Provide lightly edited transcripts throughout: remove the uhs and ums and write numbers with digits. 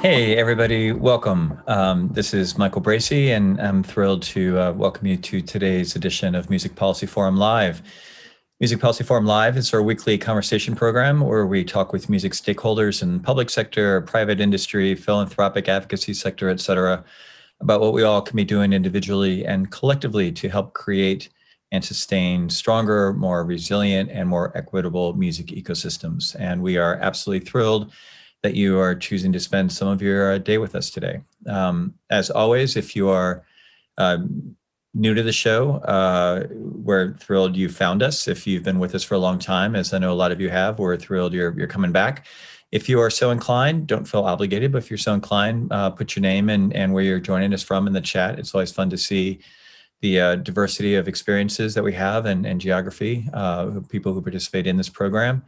Hey, everybody, welcome. This is Michael Bracy, and I'm thrilled to welcome you to today's edition of Music Policy Forum Live. Music Policy Forum Live is our weekly conversation program where we talk with music stakeholders in public sector, private industry, philanthropic advocacy sector, et cetera, about what we all can be doing individually and collectively to help create and sustain stronger, more resilient, and more equitable music ecosystems. And we are absolutely thrilled that you are choosing to spend some of your day with us today. As always, if you are new to the show, we're thrilled you found us. If you've been with us for a long time, as I know a lot of you have, we're thrilled you're coming back. If you are so inclined, don't feel obligated, but if you're so inclined, put your name and where you're joining us from in the chat. It's always fun to see the diversity of experiences that we have and geography, people who participate in this program.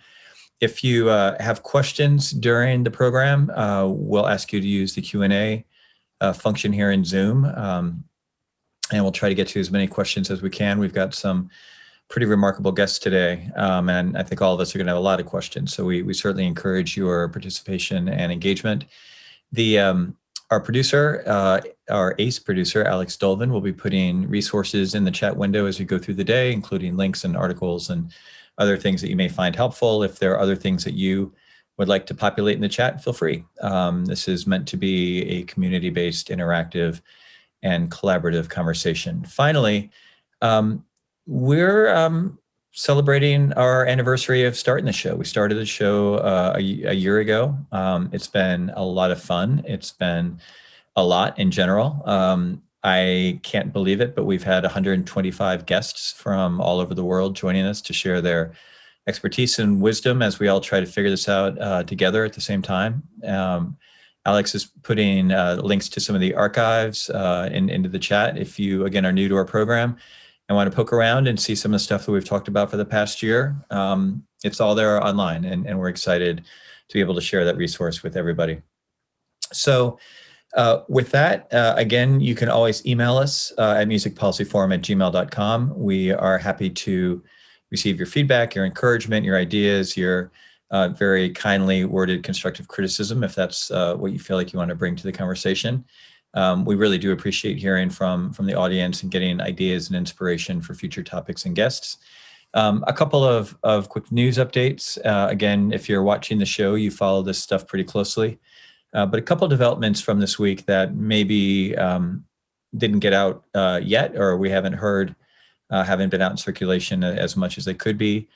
If you have questions during the program, we'll ask you to use the Q&A function here in Zoom, and we'll try to get to as many questions as we can. We've got some pretty remarkable guests today, and I think all of us are going to have a lot of questions, so we certainly encourage your participation and engagement. Our producer, our ACE producer, Alex Dolvin, will be putting resources in the chat window as we go through the day, including links and articles and other things that you may find helpful. If there are other things that you would like to populate in the chat, feel free. This is meant to be a community-based, interactive, and collaborative conversation. Finally, we're celebrating our anniversary of starting the show. We started the show a year ago. It's been a lot of fun. It's been a lot in general. I can't believe it, but we've had 125 guests from all over the world joining us to share their expertise and wisdom as we all try to figure this out together at the same time. Alex is putting links to some of the archives into the chat. If you, again, are new to our program and want to poke around and see some of the stuff that we've talked about for the past year, it's all there online, and we're excited to be able to share that resource with everybody. So, with that, again, you can always email us at musicpolicyforum@gmail.com. We are happy to receive your feedback, your encouragement, your ideas, your very kindly worded constructive criticism, if that's what you feel like you want to bring to the conversation. We really do appreciate hearing from the audience and getting ideas and inspiration for future topics and guests. A couple of quick news updates. Again, if you're watching the show, you follow this stuff pretty closely. But a couple of developments from this week that maybe didn't get out yet, or we haven't heard, haven't been out in circulation as much as they could be.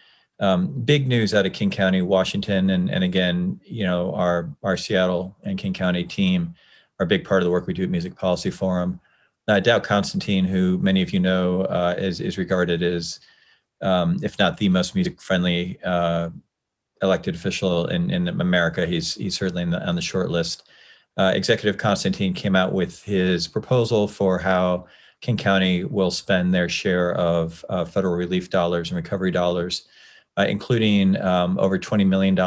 Big news out of King County, Washington, and again, you know, our Seattle and King County team are a big part of the work we do at Music Policy Forum. Dow Constantine, who many of you know, is regarded as, if not the most music-friendly elected official in America. He's certainly on the short list. Executive Constantine came out with his proposal for how King County will spend their share of federal relief dollars and recovery dollars, including over $20 million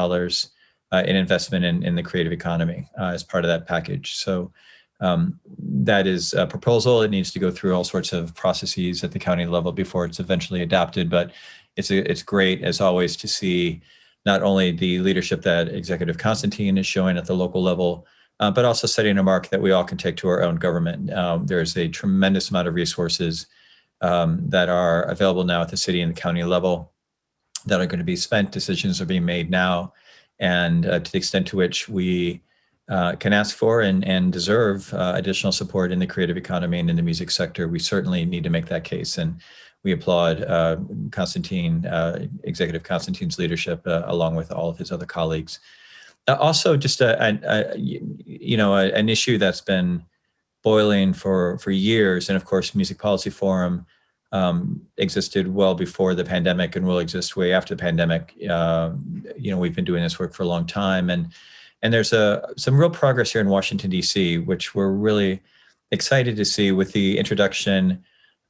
in investment in the creative economy as part of that package. So that is a proposal. It needs to go through all sorts of processes at the county level before it's eventually adopted, but it's great, as always, to see not only the leadership that Executive Constantine is showing at the local level, but also setting a mark that we all can take to our own government. There's a tremendous amount of resources that are available now at the city and the county level that are going to be spent. Decisions are being made now. And to the extent to which we can ask for and deserve additional support in the creative economy and in the music sector, we certainly need to make that case. And we applaud Executive Constantine's leadership, along with all of his other colleagues. Also, just an issue that's been boiling for years, and of course, Music Policy Forum existed well before the pandemic and will exist way after the pandemic. We've been doing this work for a long time, and there's some real progress here in Washington, D.C., which we're really excited to see with the introduction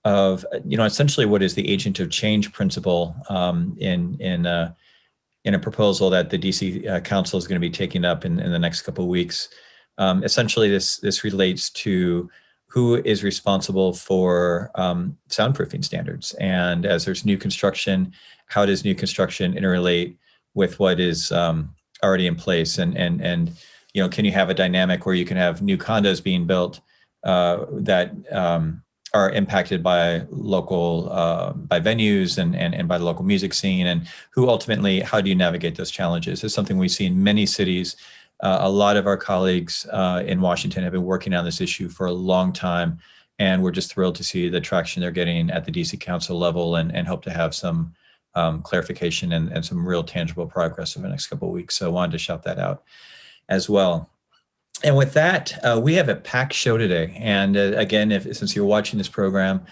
of, essentially what is the agent of change principle in a proposal that the DC Council is going to be taking up in the next couple of weeks. Essentially, this relates to who is responsible for soundproofing standards. And as there's new construction, how does new construction interrelate with what is already in place? And can you have a dynamic where you can have new condos being built that are impacted by local by venues and by the local music scene, and how do you navigate those challenges? It's something we see in many cities. A lot of our colleagues in Washington have been working on this issue for a long time, and we're just thrilled to see the traction they're getting at the DC Council level, and hope to have some clarification and some real tangible progress over the next couple of weeks. So I wanted to shout that out as well. And with that, we have a packed show today. And again, since you're watching this program,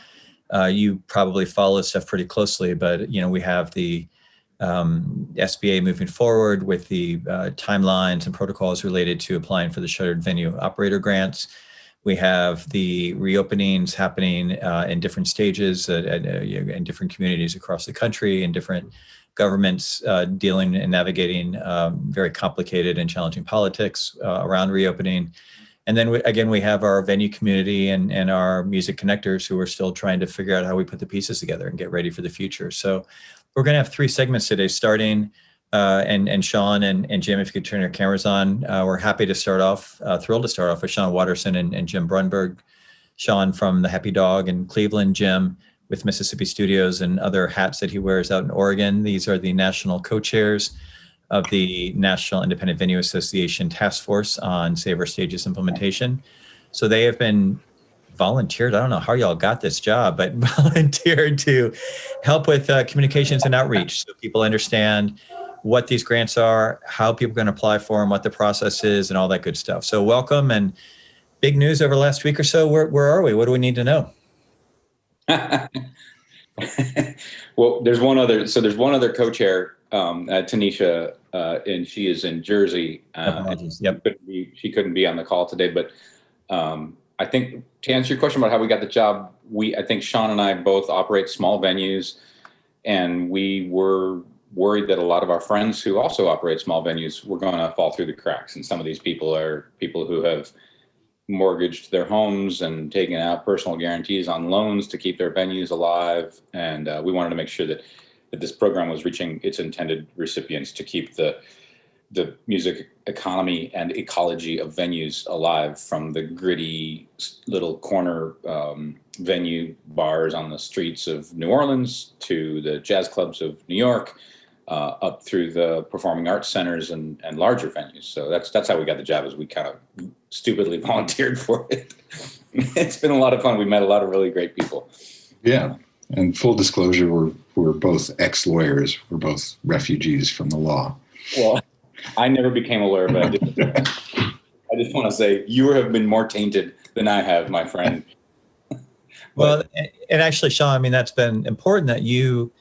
you probably follow this stuff pretty closely. But we have the SBA moving forward with the timelines and protocols related to applying for the shuttered venue operator grants. We have the reopenings happening in different stages in different communities across the country, and different governments dealing and navigating very complicated and challenging politics around reopening. And then we have our venue community and our music connectors who are still trying to figure out how we put the pieces together and get ready for the future. So we're going to have 3 segments today, starting and Sean and Jim, if you could turn your cameras on. We're happy to start off, thrilled to start off with Sean Watterson and Jim Brunberg. Sean from the Happy Dog in Cleveland, Jim with Mississippi Studios and other hats that he wears out in Oregon. These are the national co-chairs of the National Independent Venue Association Task Force on Save Our Stages implementation. So they have been volunteered. I don't know how y'all got this job, but volunteered to help with communications and outreach, so people understand what these grants are, how people can apply for them, what the process is, and all that good stuff. So welcome, and big news over the last week or so. Where are we? What do we need to know? Well, there's one other co-chair, Tanisha, and she is in Jersey. Yep. She couldn't be on the call today, but I think to answer your question about how we got the job, I think Sean and I both operate small venues, and we were worried that a lot of our friends who also operate small venues were going to fall through the cracks. And some of these people are people who have mortgaged their homes and taken out personal guarantees on loans to keep their venues alive. And we wanted to make sure that this program was reaching its intended recipients to keep the music economy and ecology of venues alive, from the gritty little corner venue bars on the streets of New Orleans to the jazz clubs of New York, up through the performing arts centers and larger venues. So that's how we got the job, is we kind of stupidly volunteered for it. It's been a lot of fun. We met a lot of really great people. Yeah. And full disclosure, we're both ex-lawyers. We're both refugees from the law. Well, I never became a lawyer, but I just want to say you have been more tainted than I have, my friend. Well, and actually, Sean, I mean, that's been important that you,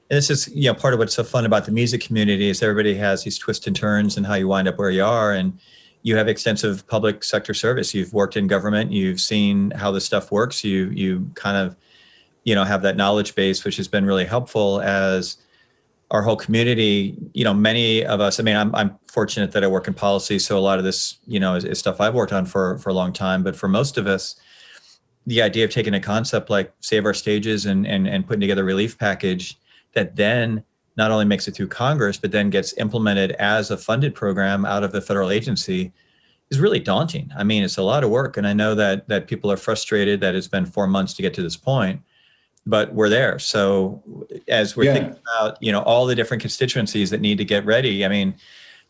and this is, part of what's so fun about the music community is everybody has these twists and turns and how you wind up where you are. And you have extensive public sector service. You've worked in government. You've seen how this stuff works. You kind of, have that knowledge base, which has been really helpful as our whole community. Many of us, I mean, I'm fortunate that I work in policy. So a lot of this, is stuff I've worked on for a long time. But for most of us, the idea of taking a concept like Save Our Stages and putting together a relief package that then not only makes it through Congress, but then gets implemented as a funded program out of the federal agency is really daunting. I mean, it's a lot of work. And I know that people are frustrated that it's been 4 months to get to this point, but we're there. So as we're thinking about, all the different constituencies that need to get ready, I mean,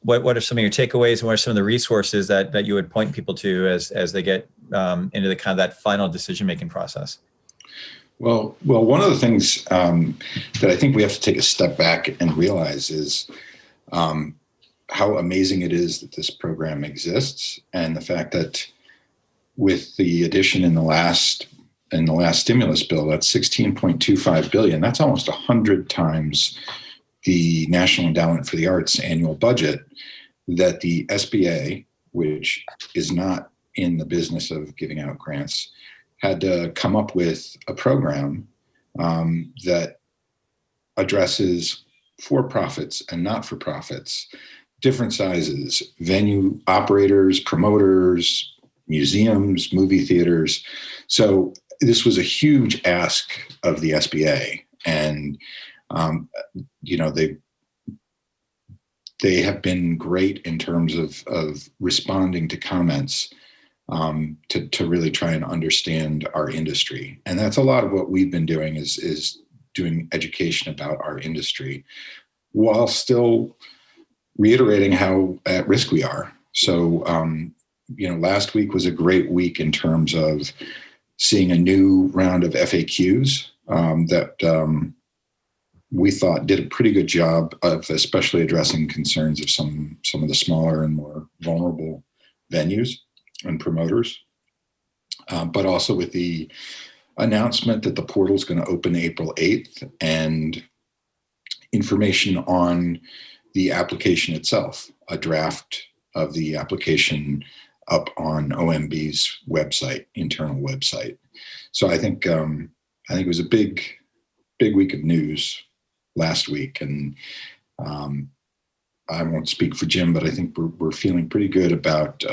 what are some of your takeaways, and what are some of the resources that you would point people to as they get into the kind of that final decision-making process? Well, one of the things that I think we have to take a step back and realize is how amazing it is that this program exists, and the fact that with the addition in the last stimulus bill, that's $16.25 billion. That's almost 100 times the National Endowment for the Arts annual budget, that the SBA, which is not in the business of giving out grants, had to come up with a program that addresses for-profits and not-for-profits, different sizes, venue operators, promoters, museums, movie theaters. So this was a huge ask of the they have been great in terms of responding to comments, to really try and understand our industry. And that's a lot of what we've been doing is doing education about our industry while still reiterating how at risk we are. So, last week was a great week in terms of seeing a new round of FAQs that we thought did a pretty good job of especially addressing concerns of some of the smaller and more vulnerable venues and promoters, but also with the announcement that the portal is going to open April 8th and information on the application itself, a draft of the application up on OMB's website, internal website. So I think it was a big week of news last week, and I won't speak for Jim, but I think we're feeling pretty good about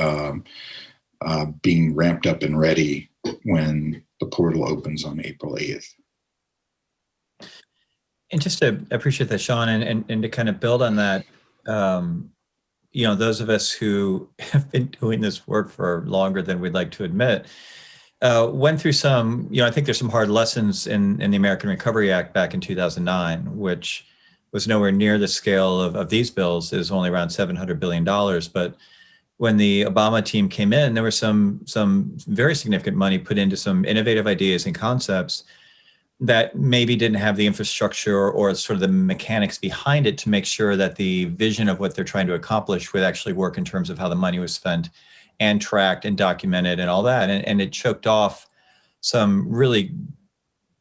being ramped up and ready when the portal opens on April 8th. And just to appreciate that, Sean, and to kind of build on that, those of us who have been doing this work for longer than we'd like to admit, went through some, I think there's some hard lessons in the American Recovery Act back in 2009, which was nowhere near the scale of these bills. It was only around $700 billion. But when the Obama team came in, there was some very significant money put into some innovative ideas and concepts that maybe didn't have the infrastructure or sort of the mechanics behind it to make sure that the vision of what they're trying to accomplish would actually work in terms of how the money was spent and tracked and documented and all that. And it choked off some really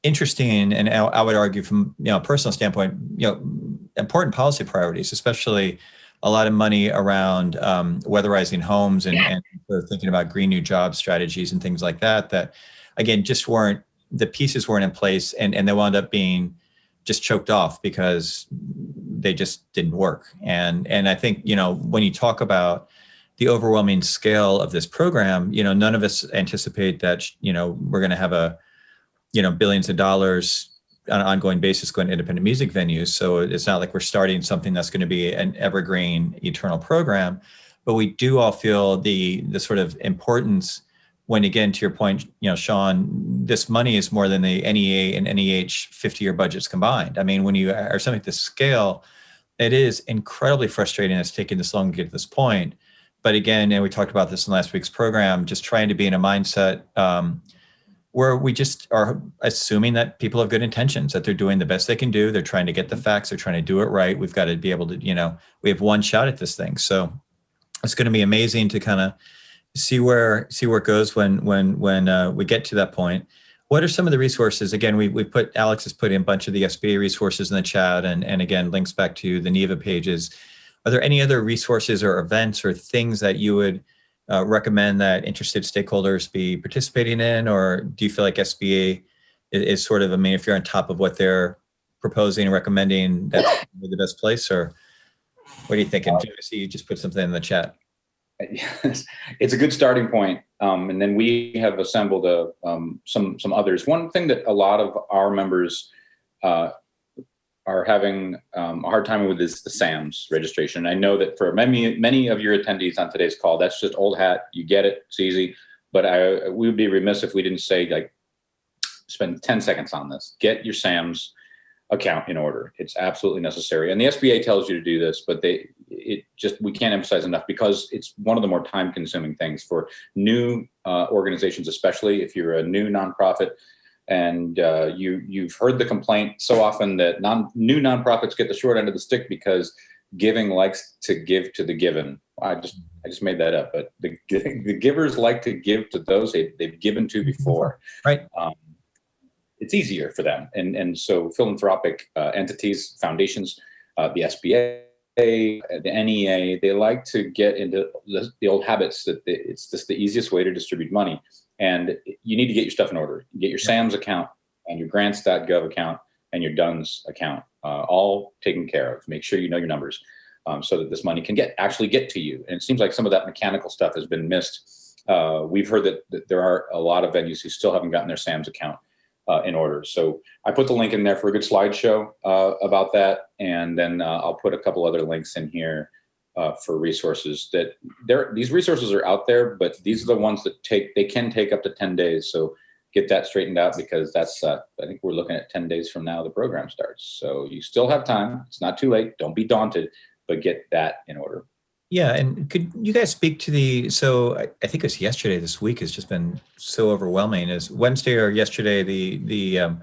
interesting, and I would argue from a personal standpoint, important policy priorities, especially a lot of money around weatherizing homes and sort of thinking about green new job strategies and things like that, that again, just the pieces weren't in place, and they wound up being just choked off because they just didn't work. And I think, when you talk about the overwhelming scale of this program, none of us anticipate that, we're going to have billions of dollars on an ongoing basis going to independent music venues. So it's not like we're starting something that's going to be an evergreen, eternal program, but we do all feel the sort of importance when, again, to your point, Sean, this money is more than the NEA and NEH 50-year budgets combined. I mean, when you are something at this scale, it is incredibly frustrating. It's taken this long to get to this point. But again, and we talked about this in last week's program, just trying to be in a mindset where we just are assuming that people have good intentions, that they're doing the best they can do. They're trying to get the facts. They're trying to do it right. We've got to be able to, we have one shot at this thing. So it's going to be amazing to kind of see where it goes when we get to that point. What are some of the resources? Again, Alex has put in a bunch of the SBA resources in the chat, and again, links back to the NIVA pages. Are there any other resources or events or things that you would recommend that interested stakeholders be participating in, or do you feel like SBA is sort of, if you're on top of what they're proposing and recommending, that's the best place, or what are you thinking? Jim, I see you just put something in the chat. Yes, it's a good starting point. And then we have assembled some others. One thing that a lot of our members are having a hard time with is the SAMS registration. I know that for many of your attendees on today's call, that's just old hat. You get it, it's easy. But we would be remiss if we didn't say, spend 10 seconds on this. Get your SAMS account in order. It's absolutely necessary. And the SBA tells you to do this, but we can't emphasize enough, because it's one of the more time-consuming things for new organizations, especially if you're a new nonprofit. And you've heard the complaint so often that new nonprofits get the short end of the stick because giving likes to give to the given. I just made that up, but the givers like to give to those they've given to before. Right. It's easier for them, and so philanthropic entities, foundations, the SBA, the NEA, they like to get into the old habits that it's just the easiest way to distribute money. And you need to get your stuff in order. Get your SAMS account and your grants.gov account and your DUNS account all taken care of. Make sure you know your numbers so that this money can actually get to you. And it seems like some of that mechanical stuff has been missed. We've heard that there are a lot of venues who still haven't gotten their SAMS account in order. So I put the link in there for a good slideshow about that. And then I'll put a couple other links in here for resources that these resources are out there, but these are the ones that they can take up to 10 days. So get that straightened out, because that's, I think we're looking at 10 days from now, the program starts. So you still have time. It's not too late. Don't be daunted, but get that in order. Yeah, and could you guys speak to so I think it was yesterday, this week has just been so overwhelming. Is Wednesday or yesterday, the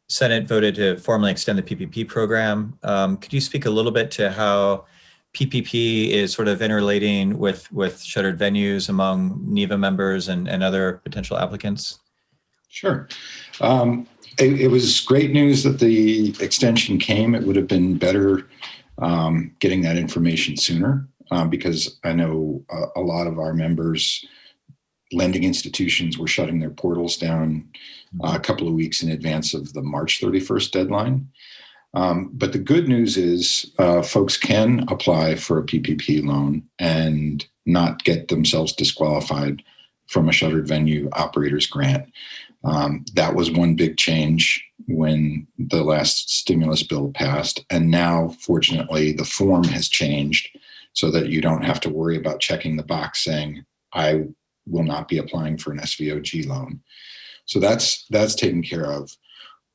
Senate voted to formally extend the PPP program. Could you speak a little bit to how PPP is sort of interrelating with shuttered venues among NIVA members and other potential applicants? Sure. It was great news that the extension came. It would have been better getting that information sooner, because I know a lot of our members, lending institutions, were shutting their portals down a couple of weeks in advance of the March 31st deadline. But the good news is folks can apply for a PPP loan and not get themselves disqualified from a shuttered venue operator's grant. That was one big change when the last stimulus bill passed. And now, fortunately, the form has changed so that you don't have to worry about checking the box saying, I will not be applying for an SVOG loan. So that's taken care of.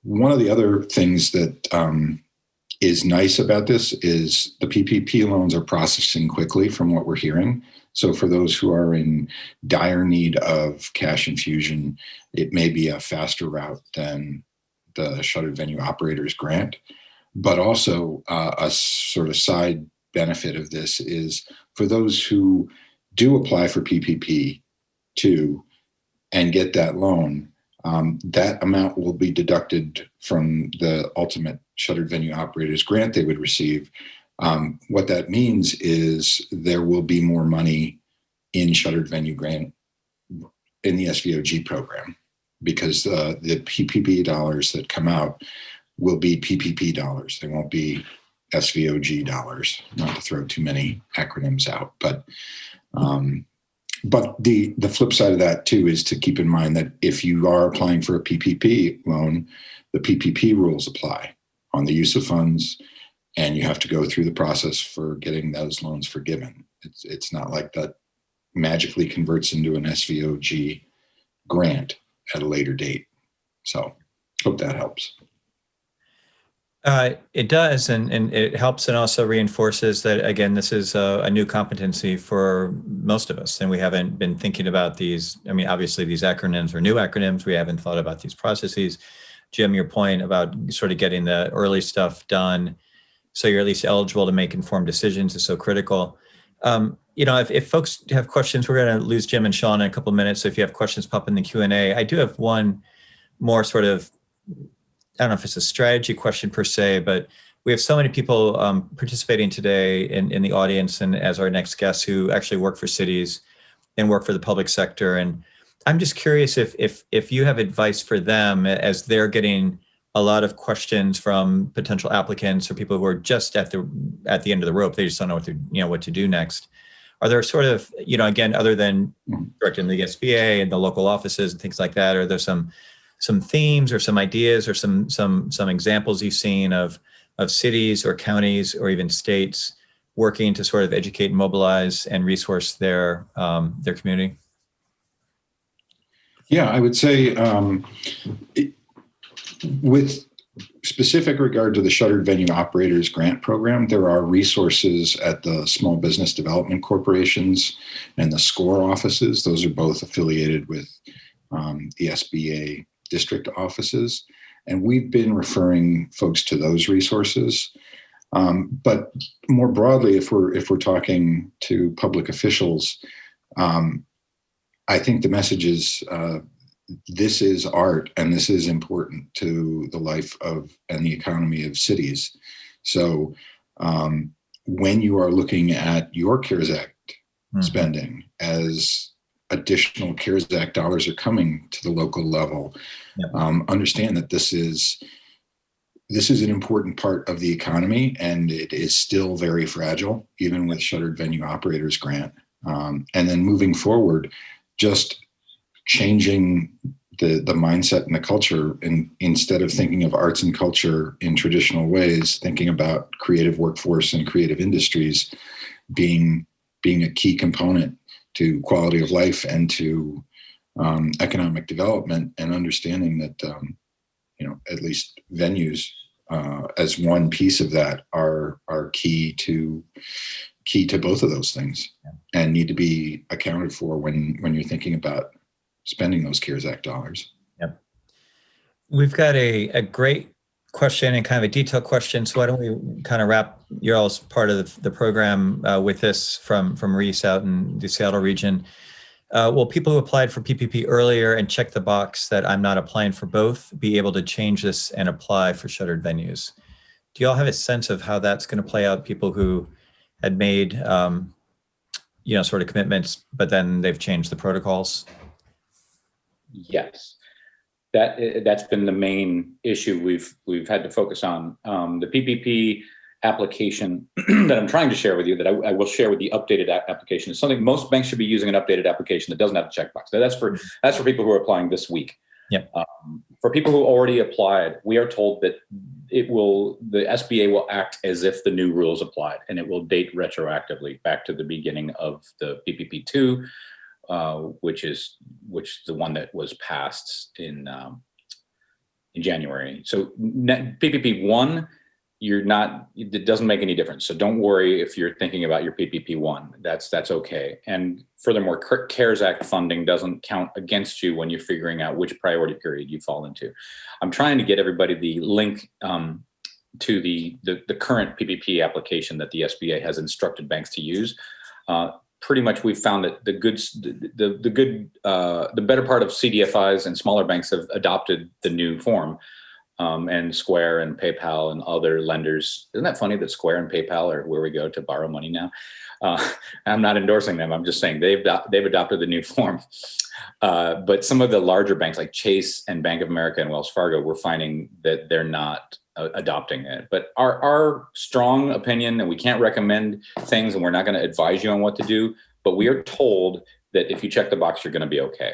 One of the other things that is nice about this is the PPP loans are processing quickly from what we're hearing. So for those who are in dire need of cash infusion, it may be a faster route than the shuttered venue operators grant. But also a sort of side benefit of this is for those who do apply for PPP too and get that loan, that amount will be deducted from the ultimate shuttered venue operators grant they would receive. What that means is there will be more money in shuttered venue grant in the SVOG program, because the PPP dollars that come out will be PPP dollars. They won't be SVOG dollars, not to throw too many acronyms out. But the flip side of that too is to keep in mind that if you are applying for a PPP loan, the PPP rules apply on the use of funds, and you have to go through the process for getting those loans forgiven. It's not like that magically converts into an SVOG grant at a later date. So hope that helps. It does, and it helps, and also reinforces that, again, this is a new competency for most of us, and we haven't been thinking about these. I mean, obviously these acronyms are new acronyms. We haven't thought about these processes. Jim, your point about sort of getting the early stuff done so you're at least eligible to make informed decisions is so critical. If folks have questions, we're going to lose Jim and Sean in a couple of minutes. So if you have questions, pop in the Q&A. I do have one more sort of, I don't know if it's a strategy question per se, but we have so many people participating today in the audience and as our next guests who actually work for cities and work for the public sector. And I'm just curious if you have advice for them as they're getting a lot of questions from potential applicants or people who are just at the end of the rope. They just don't know what to do next. Are there sort of, again, other than directing the SBA and the local offices and things like that, are there some themes or some ideas or some examples you've seen of cities or counties or even states working to sort of educate, mobilize, and resource their community? Yeah, I would say with specific regard to the Shuttered Venue Operators Grant Program, there are resources at the Small Business Development Corporations and the SCORE offices. Those are both affiliated with the SBA district offices. And we've been referring folks to those resources. But more broadly, if we're talking to public officials, I think the message is this is art and this is important to the life of and the economy of cities. So when you are looking at your CARES Act spending, as additional CARES Act dollars are coming to the local level, understand that this is an important part of the economy, and it is still very fragile, even with Shuttered Venue Operators Grant. And then moving forward, just changing the mindset and the culture, and instead of thinking of arts and culture in traditional ways, thinking about creative workforce and creative industries, being a key component to quality of life and to economic development, and understanding that at least venues as one piece of that are key to both of those things, and need to be accounted for when you're thinking about spending those CARES Act dollars. Yep. We've got a great question and kind of a detailed question. So why don't we kind of wrap your all's part of the program with this from Reese out in the Seattle region. Will people who applied for PPP earlier and check the box that I'm not applying for both be able to change this and apply for shuttered venues? Do you all have a sense of how that's going to play out? People who had made, sort of commitments, but then they've changed the protocols? Yes, that's been the main issue we've had to focus on. The PPP application that I'm trying to share with you, that I will share with the updated application, is something most banks should be using, an updated application that doesn't have a checkbox. That's for people who are applying this week. Yep. For people who already applied, we are told that the SBA will act as if the new rules applied, and it will date retroactively back to the beginning of the PPP2, which is the one that was passed in January. So PPP1, it doesn't make any difference. So don't worry if you're thinking about your PPP1, that's okay. And furthermore, CARES Act funding doesn't count against you when you're figuring out which priority period you fall into. I'm trying to get everybody the link to the current PPP application that the SBA has instructed banks to use. Pretty much we've found that the better part of CDFIs and smaller banks have adopted the new form. And Square and PayPal and other lenders. Isn't that funny that Square and PayPal are where we go to borrow money now? I'm not endorsing them. I'm just saying they've adopted the new form. But some of the larger banks like Chase and Bank of America and Wells Fargo, we're finding that they're not adopting it. But our strong opinion, and we can't recommend things and we're not going to advise you on what to do, but we are told that if you check the box, you're going to be okay.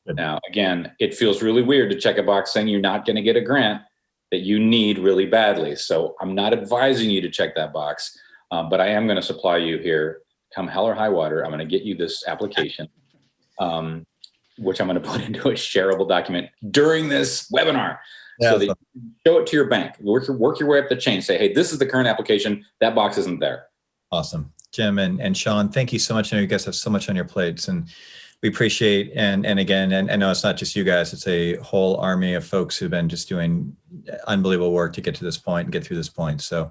Now, again, it feels really weird to check a box saying you're not going to get a grant that you need really badly. So I'm not advising you to check that box, but I am going to supply you here, come hell or high water. I'm going to get you this application, which I'm going to put into a shareable document during this webinar. Yeah, so that you can show it to your bank. Work your way up the chain. Say, hey, this is the current application. That box isn't there. Awesome. Jim and Sean, thank you so much. I know you guys have so much on your plates, and we appreciate, and again, and I know it's not just you guys, it's a whole army of folks who've been just doing unbelievable work to get to this point and get through this point. So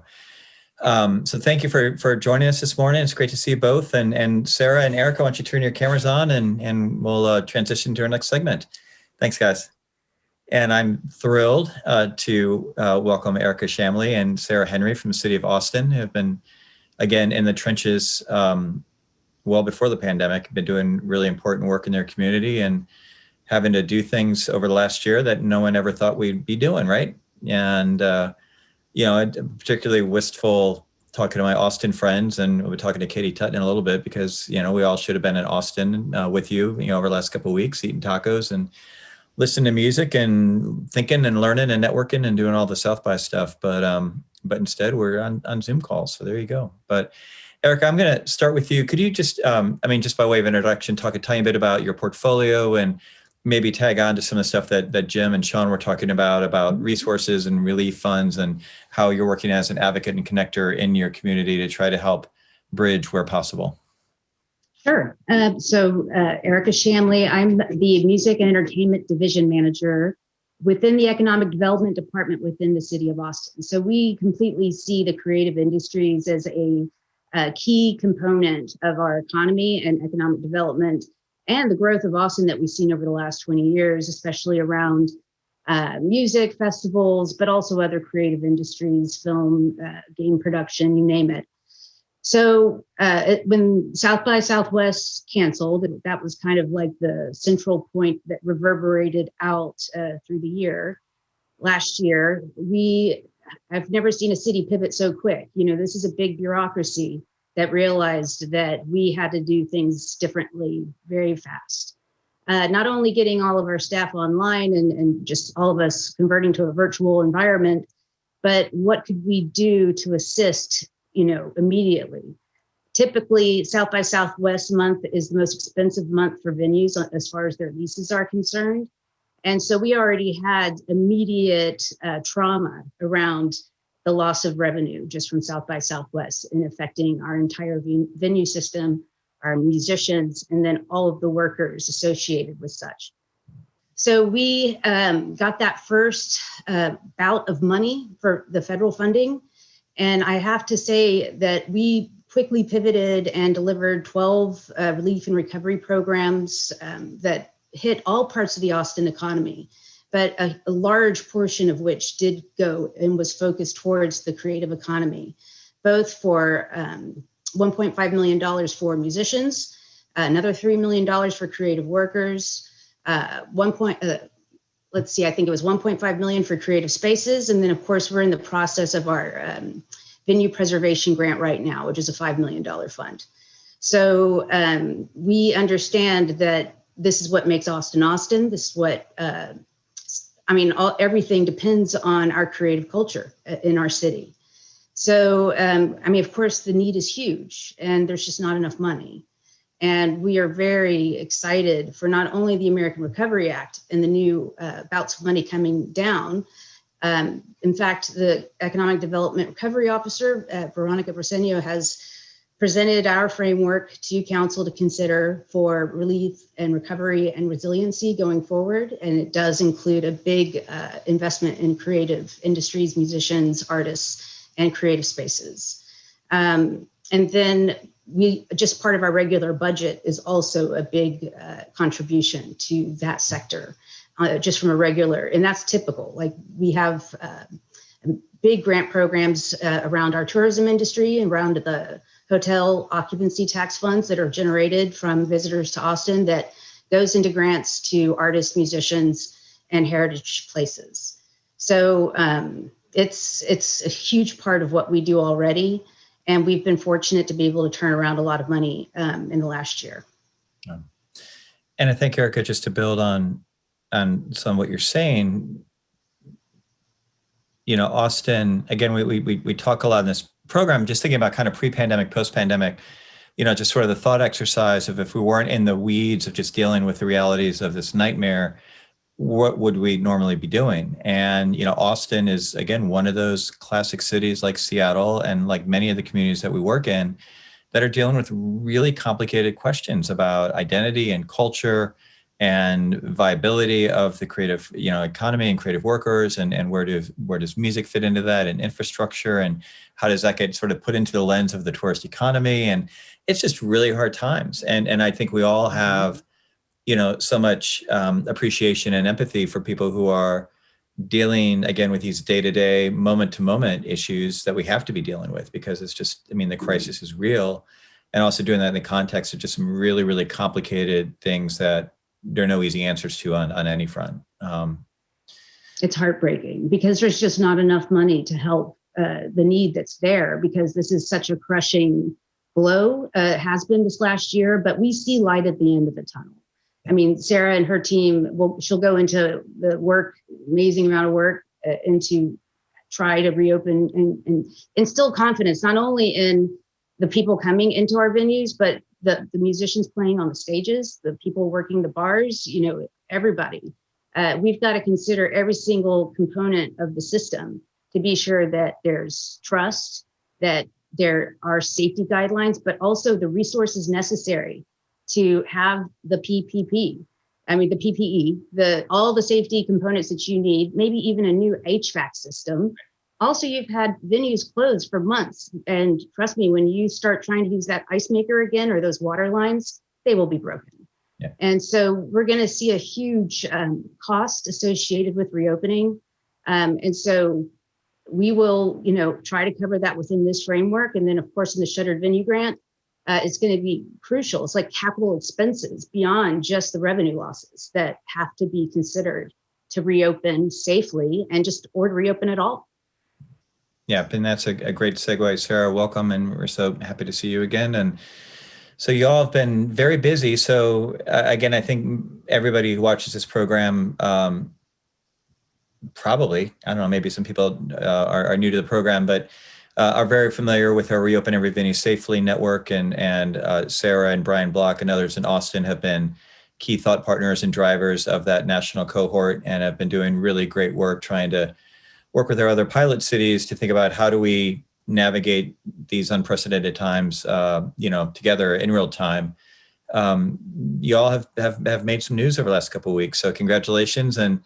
thank you for joining us this morning. It's great to see you both. And Sara and Erica, why don't you turn your cameras on and we'll transition to our next segment. Thanks, guys. And I'm thrilled to welcome Erica Shamaly and Sara Henry from the city of Austin, who have been, again, in the trenches well before the pandemic, been doing really important work in their community and having to do things over the last year that no one ever thought we'd be doing, right? And, particularly wistful talking to my Austin friends, and we'll be talking to Katie Tuten in a little bit, because, we all should have been in Austin with you, over the last couple of weeks, eating tacos and listening to music and thinking and learning and networking and doing all the South by stuff. But instead we're on Zoom calls. So there you go. But Erica, I'm going to start with you. Could you just, just by way of introduction, tell you a bit about your portfolio and maybe tag on to some of the stuff that Jim and Sean were talking about resources and relief funds and how you're working as an advocate and connector in your community to try to help bridge where possible. Sure. So Erica Shamaly, I'm the Music and Entertainment Division Manager within the Economic Development Department within the City of Austin. So we completely see the creative industries as a key component of our economy and economic development and the growth of Austin that we've seen over the last 20 years, especially around music festivals, but also other creative industries, film, game production, you name it. So when South by Southwest canceled, that was kind of like the central point that reverberated out through the year. Last year, I've never seen a city pivot so quick. This is a big bureaucracy that realized that we had to do things differently very fast. Not only getting all of our staff online and just all of us converting to a virtual environment, but what could we do to assist, immediately? Typically, South by Southwest month is the most expensive month for venues as far as their leases are concerned. And so we already had immediate trauma around the loss of revenue just from South by Southwest and affecting our entire venue system, our musicians, and then all of the workers associated with such. So we got that first bout of money for the federal funding. And I have to say that we quickly pivoted and delivered 12 relief and recovery programs that hit all parts of the Austin economy, but a large portion of which did go and was focused towards the creative economy, both for $1.5 million for musicians, another $3 million for creative workers, I think it was 1.5 million for creative spaces. And then of course, we're in the process of our venue preservation grant right now, which is a $5 million fund. So we understand that this is what makes Austin, Austin. This is what, everything depends on our creative culture in our city. So, of course, the need is huge and there's just not enough money. And we are very excited for not only the American Recovery Act and the new bouts of money coming down. In fact, the Economic Development Recovery Officer, Veronica Bracy, has presented our framework to council to consider for relief and recovery and resiliency going forward. And it does include a big investment in creative industries, musicians, artists, and creative spaces. And then just part of our regular budget is also a big contribution to that sector, just from a regular, and that's typical. Like we have big grant programs around our tourism industry and around the hotel occupancy tax funds that are generated from visitors to Austin that goes into grants to artists, musicians, and heritage places. So it's a huge part of what we do already. And we've been fortunate to be able to turn around a lot of money in the last year. And I think, Erica, just to build on some of what you're saying, Austin, again, we talk a lot in this program, just thinking about kind of pre-pandemic, post-pandemic, just sort of the thought exercise of if we weren't in the weeds of just dealing with the realities of this nightmare, what would we normally be doing? And, Austin is, again, one of those classic cities like Seattle and like many of the communities that we work in that are dealing with really complicated questions about identity and culture and viability of the creative, economy and creative workers, and where does music fit into that, and infrastructure, and how does that get sort of put into the lens of the tourist economy? And it's just really hard times. And I think we all have, so much appreciation and empathy for people who are dealing, again, with these day-to-day, moment-to-moment issues that we have to be dealing with, because it's just, the crisis is real. And also doing that in the context of just some really, really complicated things that there are no easy answers to on any front. It's heartbreaking because there's just not enough money to help the need that's there, because this is such a crushing blow, has been this last year, but we see light at the end of the tunnel. Sara and her team, she'll go into the work, amazing amount of work, into try to reopen and instill confidence, not only in the people coming into our venues, but the musicians playing on the stages, the people working the bars, everybody. We've got to consider every single component of the system to be sure that there's trust, that there are safety guidelines, but also the resources necessary to have the PPE, the PPE, all the safety components that you need, maybe even a new HVAC system. Also, you've had venues closed for months. And trust me, when you start trying to use that ice maker again, or those water lines, they will be broken. Yeah. And so we're going to see a huge cost associated with reopening. And so we will, try to cover that within this framework. And then, of course, in the shuttered venue grant, it's going to be crucial. It's like capital expenses beyond just the revenue losses that have to be considered to reopen safely and or to reopen at all. Yeah, and that's a great segue. Sara, welcome, and we're so happy to see you again. And so you all have been very busy. So again, I think everybody who watches this program, probably, I don't know, maybe some people are new to the program, but are very familiar with our Reopen Every Venue Safely network, and Sara and Brian Block and others in Austin have been key thought partners and drivers of that national cohort, and have been doing really great work trying to work with our other pilot cities to think about how do we navigate these unprecedented times, together in real time. You all have made some news over the last couple of weeks, so congratulations. And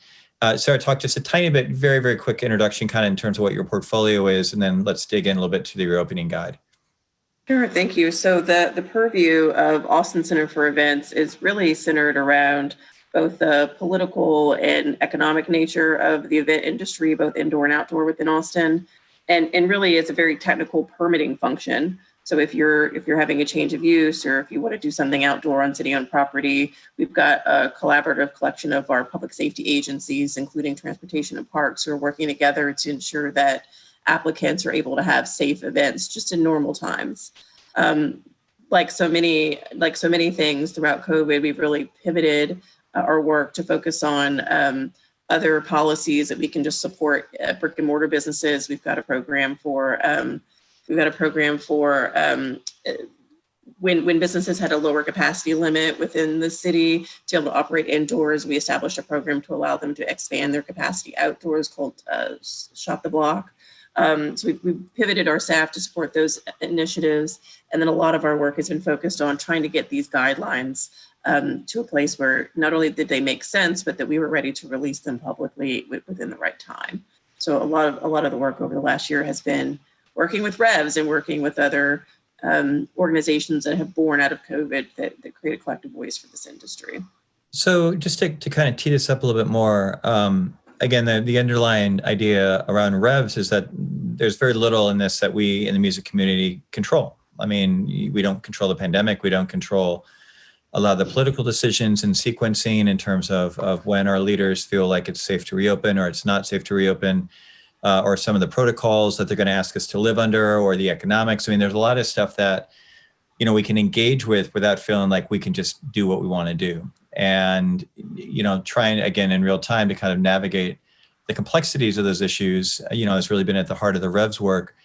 Sara, talk just a tiny bit, very, very quick introduction kind of in terms of what your portfolio is, and then let's dig in a little bit to the reopening guide. Sure, thank you. So the purview of Austin Center for Events is really centered around both the political and economic nature of the event industry, both indoor and outdoor within Austin, and really is a very technical permitting function. So if you're having a change of use, or if you want to do something outdoor on city-owned property, we've got a collaborative collection of our public safety agencies, including transportation and parks, who are working together to ensure that applicants are able to have safe events just in normal times. Like so many things throughout COVID, we've really pivoted our work to focus on other policies that we can just support brick and mortar businesses. We've got a program for when businesses had a lower capacity limit within the city to be able to operate indoors. We established a program to allow them to expand their capacity outdoors called Shop the Block. So we've pivoted our staff to support those initiatives. And then a lot of our work has been focused on trying to get these guidelines to a place where not only did they make sense, but that we were ready to release them publicly within the right time. So a lot of the work over the last year has been working with Revs and working with other organizations that have born out of COVID that create a collective voice for this industry. So just to kind of tee this up a little bit more, again, the underlying idea around Revs is that there's very little in this that we in the music community control. I mean, we don't control the pandemic. We don't control a lot of the political decisions and sequencing in terms of when our leaders feel like it's safe to reopen or it's not safe to reopen. Or some of the protocols that they're going to ask us to live under, or the economics. I mean, there's a lot of stuff that, we can engage with without feeling like we can just do what we want to do. And, trying again in real time to kind of navigate the complexities of those issues, has really been at the heart of the Revs work,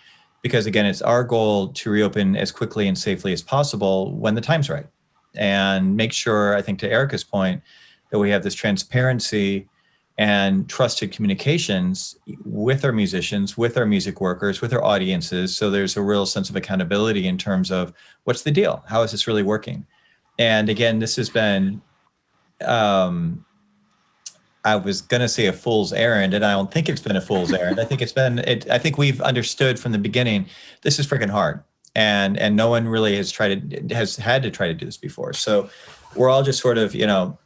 because again, it's our goal to reopen as quickly and safely as possible when the time's right. And make sure, I think to Erica's point, that we have this transparency and trusted communications with our musicians, with our music workers, with our audiences. So there's a real sense of accountability in terms of what's the deal? How is this really working? And again, this has been, I was going to say a fool's errand, and I don't think it's been a fool's errand. I think I think we've understood from the beginning, this is freaking hard. And no one really has had to try to do this before. So we're all just sort of,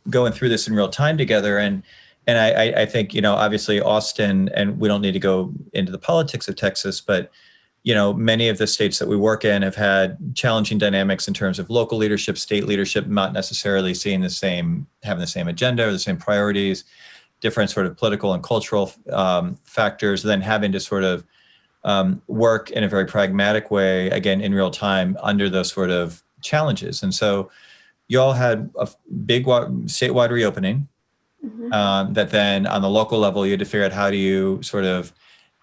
going through this in real time together. And I think, obviously Austin, and we don't need to go into the politics of Texas, but, many of the states that we work in have had challenging dynamics in terms of local leadership, state leadership, not necessarily having the same agenda or the same priorities, different sort of political and cultural factors, then having to sort of work in a very pragmatic way, again, in real time under those sort of challenges. And so you all had a big statewide reopening. Mm-hmm. That then on the local level, you had to figure out how do you sort of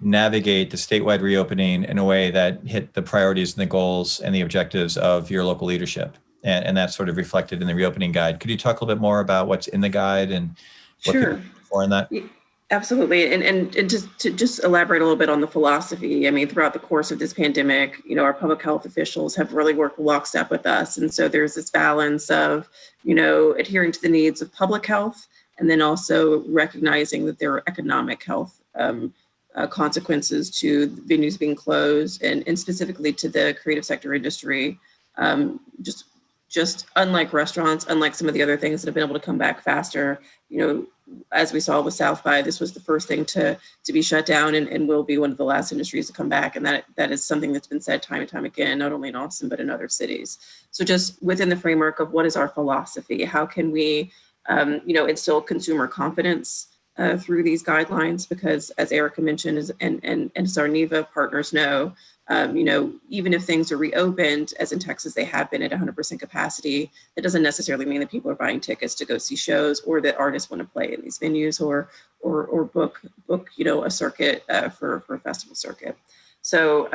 navigate the statewide reopening in a way that hit the priorities and the goals and the objectives of your local leadership. And that's sort of reflected in the reopening guide. Could you talk a little bit more about what's in the guide and what Sure. people look for in that? Yeah, absolutely. And to just elaborate a little bit on the philosophy, I mean, throughout the course of this pandemic, our public health officials have really worked lockstep with us. And so there's this balance of, adhering to the needs of public health, and then also recognizing that there are economic health consequences to venues being closed, and specifically to the creative sector industry. Just unlike restaurants, unlike some of the other things that have been able to come back faster, as we saw with South by, this was the first thing to be shut down, and will be one of the last industries to come back. And that is something that's been said time and time again, not only in Austin, but in other cities. So just within the framework of what is our philosophy, how can we instill consumer confidence through these guidelines? Because as Erica mentioned, and as our NIVA partners know, even if things are reopened, as in Texas, they have been at 100% capacity, that doesn't necessarily mean that people are buying tickets to go see shows, or that artists want to play in these venues, or book a circuit for a festival circuit. So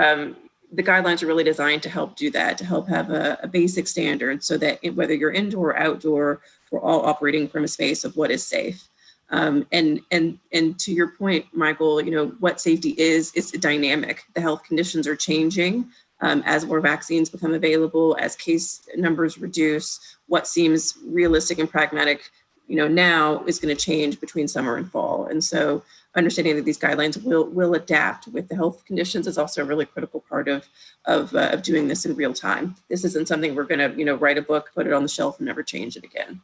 the guidelines are really designed to help do that, to help have a basic standard so that whether you're indoor or outdoor, we're all operating from a space of what is safe. And to your point, Michael, what safety is dynamic. The health conditions are changing as more vaccines become available, as case numbers reduce. What seems realistic and pragmatic, now is going to change between summer and fall. And so understanding that these guidelines will adapt with the health conditions is also a really critical part of doing this in real time. This isn't something we're going to, write a book, put it on the shelf, and never change it again.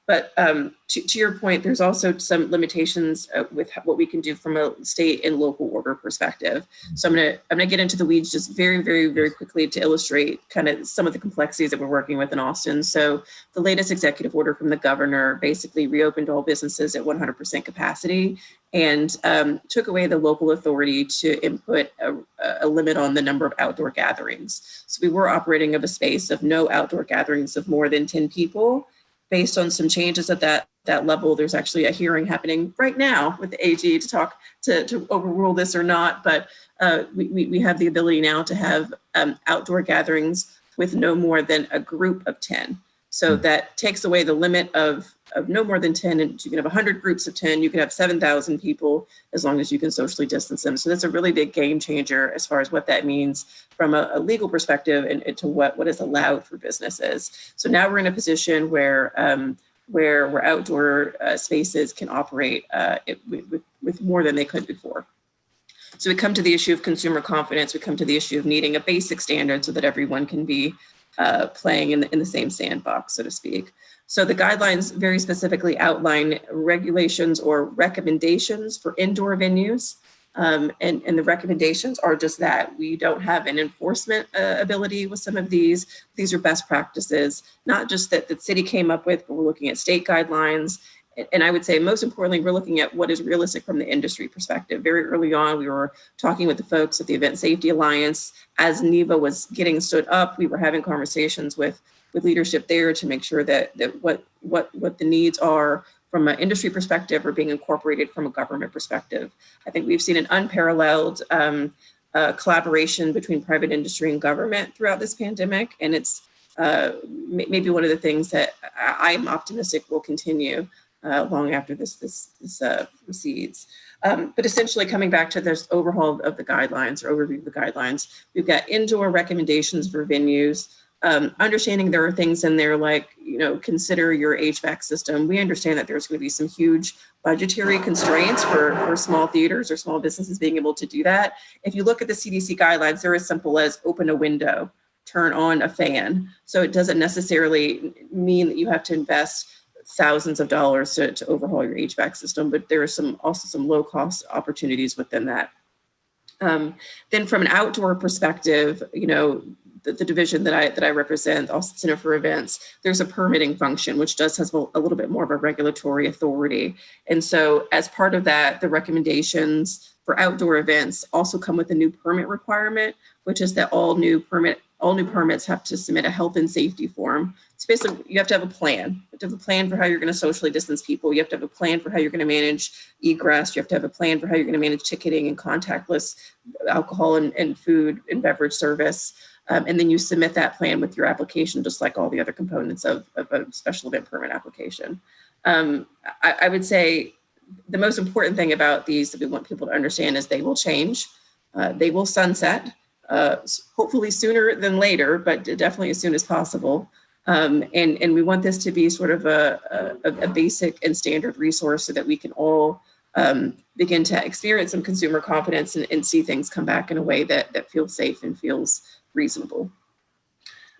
But to your point, there's also some limitations with what we can do from a state and local order perspective. So I'm gonna get into the weeds just very, very, very quickly to illustrate kind of some of the complexities that we're working with in Austin. So the latest executive order from the governor basically reopened all businesses at 100% capacity and took away the local authority to input a limit on the number of outdoor gatherings. So we were operating of a space of no outdoor gatherings of more than 10 people. Based on some changes at that level, there's actually a hearing happening right now with the AG to talk to overrule this or not. But we have the ability now to have outdoor gatherings with no more than a group of 10. So that takes away the limit of no more than 10, and you can have 100 groups of 10, you can have 7,000 people as long as you can socially distance them. So that's a really big game changer as far as what that means from a legal perspective and to what is allowed for businesses. So now we're in a position where outdoor spaces can operate with more than they could before. So we come to the issue of consumer confidence, we come to the issue of needing a basic standard so that everyone can be playing in the same sandbox, so to speak. So the guidelines very specifically outline regulations or recommendations for indoor venues. And the recommendations are just that. We don't have an enforcement ability with some of these. These are best practices, not just that the city came up with, but we're looking at state guidelines. And I would say most importantly, we're looking at what is realistic from the industry perspective. Very early on, we were talking with the folks at the Event Safety Alliance. As NIVA was getting stood up, we were having conversations with leadership there to make sure that what the needs are from an industry perspective are being incorporated from a government perspective. I think we've seen an unparalleled collaboration between private industry and government throughout this pandemic. And it's maybe one of the things that I'm optimistic will continue long after this proceeds. But essentially coming back to this overhaul of the guidelines or overview of the guidelines, we've got indoor recommendations for venues, understanding there are things in there like, consider your HVAC system. We understand that there's going to be some huge budgetary constraints for small theaters or small businesses being able to do that. If you look at the CDC guidelines, they're as simple as open a window, turn on a fan. So it doesn't necessarily mean that you have to invest thousands of dollars to overhaul your HVAC system, but there are also some low cost opportunities within that. Then from an outdoor perspective, the division that I represent, Austin Center for Events, there's a permitting function, which has a little bit more of a regulatory authority. And so as part of that, the recommendations for outdoor events also come with a new permit requirement, which is that all new permits have to submit a health and safety form. So basically, you have to have a plan. You have to have a plan for how you're going to socially distance people. You have to have a plan for how you're going to manage egress. You have to have a plan for how you're going to manage ticketing and contactless alcohol and food and beverage service. And then you submit that plan with your application, just like all the other components of a special event permit application. I would say the most important thing about these that we want people to understand is they will change. They will sunset. Hopefully sooner than later, but definitely as soon as possible. And we want this to be sort of a basic and standard resource so that we can all begin to experience some consumer confidence and see things come back in a way that feels safe and feels reasonable.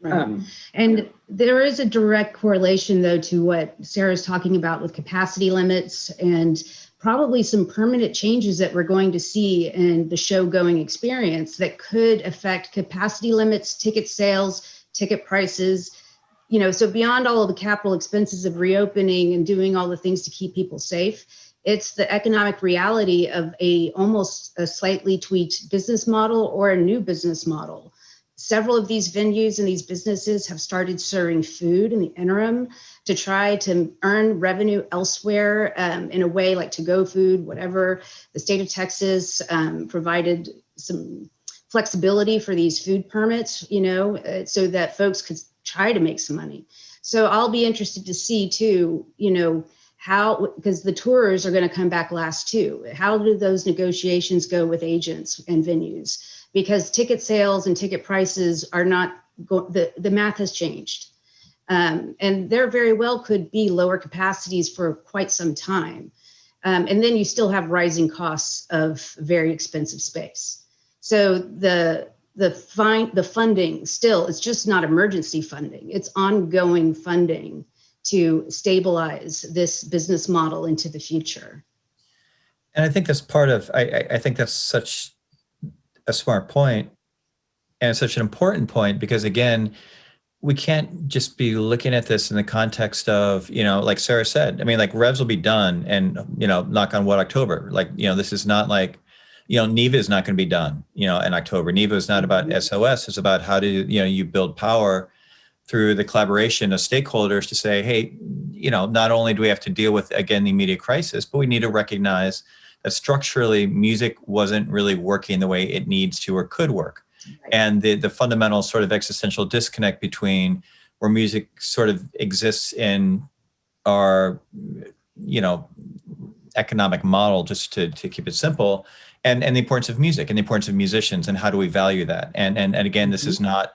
Right. And there is a direct correlation, though, to what Sarah's talking about with capacity limits and probably some permanent changes that we're going to see in the show-going experience that could affect capacity limits, ticket sales, ticket prices. So beyond all of the capital expenses of reopening and doing all the things to keep people safe, it's the economic reality of almost a slightly tweaked business model or a new business model. Several of these venues and these businesses have started serving food in the interim to try to earn revenue elsewhere in a way like to-go food, whatever. The state of Texas provided some flexibility for these food permits, so that folks could try to make some money. So I'll be interested to see too, how, because the tours are going to come back last too. How do those negotiations go with agents and venues? Because ticket sales and ticket prices are not, the math has changed. And there very well could be lower capacities for quite some time. And then you still have rising costs of very expensive space. So the funding still, it's just not emergency funding, it's ongoing funding to stabilize this business model into the future. And I think that's part of, I think that's such a smart point, and such an important point, because again, we can't just be looking at this in the context of, like Sara said, I mean, like revs will be done and, knock on wood, October. Like, this is not like, NIVA is not going to be done, in October. NIVA is not about SOS. It's about how do, you build power through the collaboration of stakeholders to say, hey, not only do we have to deal with, again, the immediate crisis, but we need to recognize that structurally music wasn't really working the way it needs to or could work. Right. And the fundamental sort of existential disconnect between where music sort of exists in our, economic model, just to keep it simple, and the importance of music and the importance of musicians, and how do we value that? And again, this is not,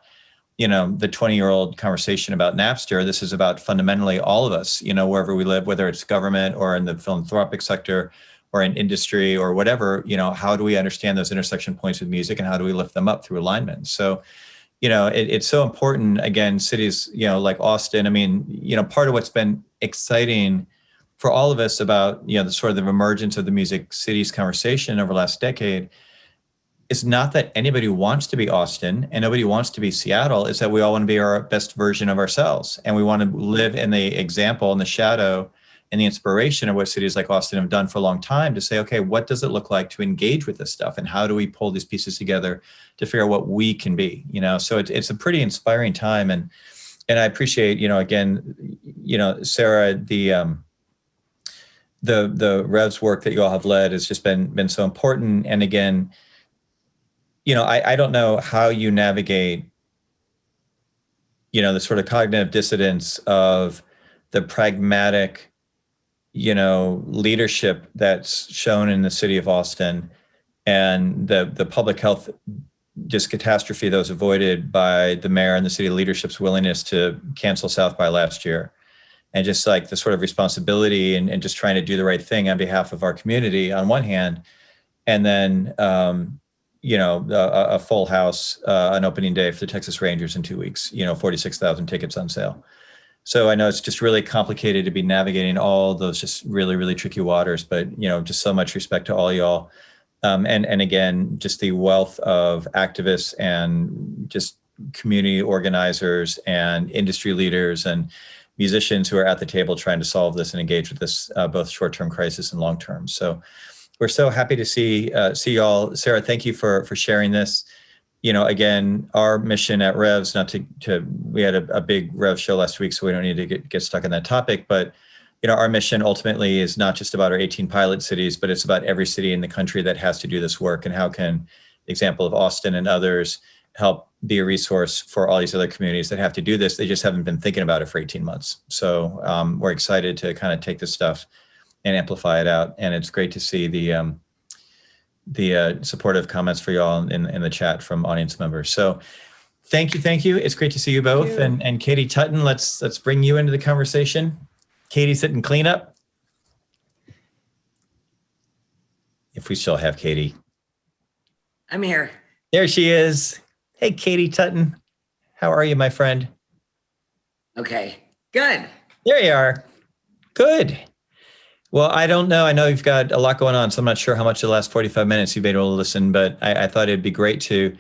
the 20-year-old conversation about Napster. This is about fundamentally all of us, wherever we live, whether it's government or in the philanthropic sector or in industry or whatever, how do we understand those intersection points with music, and how do we lift them up through alignment? So, it's so important, again, cities, like Austin. I mean, part of what's been exciting for all of us about, the sort of the emergence of the music cities conversation over the last decade, it's not that anybody wants to be Austin and nobody wants to be Seattle. It's that we all want to be our best version of ourselves. And we want to live in the example and the shadow and the inspiration of what cities like Austin have done for a long time, to say, okay, what does it look like to engage with this stuff? And how do we pull these pieces together to figure out what we can be, So it's a pretty inspiring time. And I appreciate, again, Sara, the Revs work that you all have led has just been so important. And again, I don't know how you navigate, the sort of cognitive dissonance of the pragmatic, leadership that's shown in the city of Austin, and the public health just catastrophe that was avoided by the mayor and the city leadership's willingness to cancel South by last year. And just like the sort of responsibility and just trying to do the right thing on behalf of our community on one hand, and then, a full house, an opening day for the Texas Rangers in 2 weeks, 46,000 tickets on sale. So I know it's just really complicated to be navigating all those just really, really tricky waters, but, just so much respect to all y'all. And again, just the wealth of activists and just community organizers and industry leaders and musicians who are at the table trying to solve this and engage with this, both short-term crisis and long-term. So we're so happy to see y'all. Sara, thank you for sharing this. Again, our mission at Revs, not to we had a big Rev show last week, so we don't need to get stuck on that topic, but our mission ultimately is not just about our 18 pilot cities, but it's about every city in the country that has to do this work, and how can the example of Austin and others help be a resource for all these other communities that have to do this. They just haven't been thinking about it for 18 months. So we're excited to kind of take this stuff and amplify it out. And it's great to see the supportive comments for y'all in the chat from audience members. So thank you. It's great to see you both. And Katie Tuten, let's bring you into the conversation. Katie sitting cleanup. If we still have Katie. I'm here. There she is. Hey, Katie Tuten. How are you, my friend? Okay, good. There you are. Good. Well, I don't know. I know you've got a lot going on, so I'm not sure how much of the last 45 minutes you've been able to listen, but I thought it'd be great to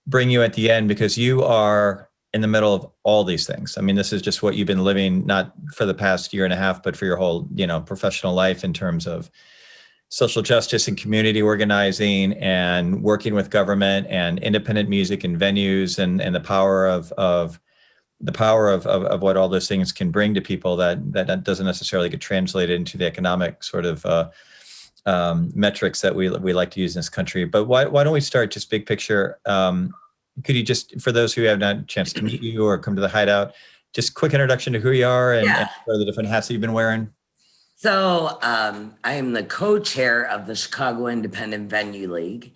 bring you at the end, because you are in the middle of all these things. I mean, this is just what you've been living, not for the past year and a half, but for your whole, professional life, in terms of social justice and community organizing and working with government and independent music and venues, and the power of what all those things can bring to people that doesn't necessarily get translated into the economic sort of metrics that we like to use in this country. But why don't we start just big picture? Could you just, for those who have not a chance to meet you or come to the Hideout, just quick introduction to who you are and what are the different hats that you've been wearing? So I am the co-chair of the Chicago Independent Venue League,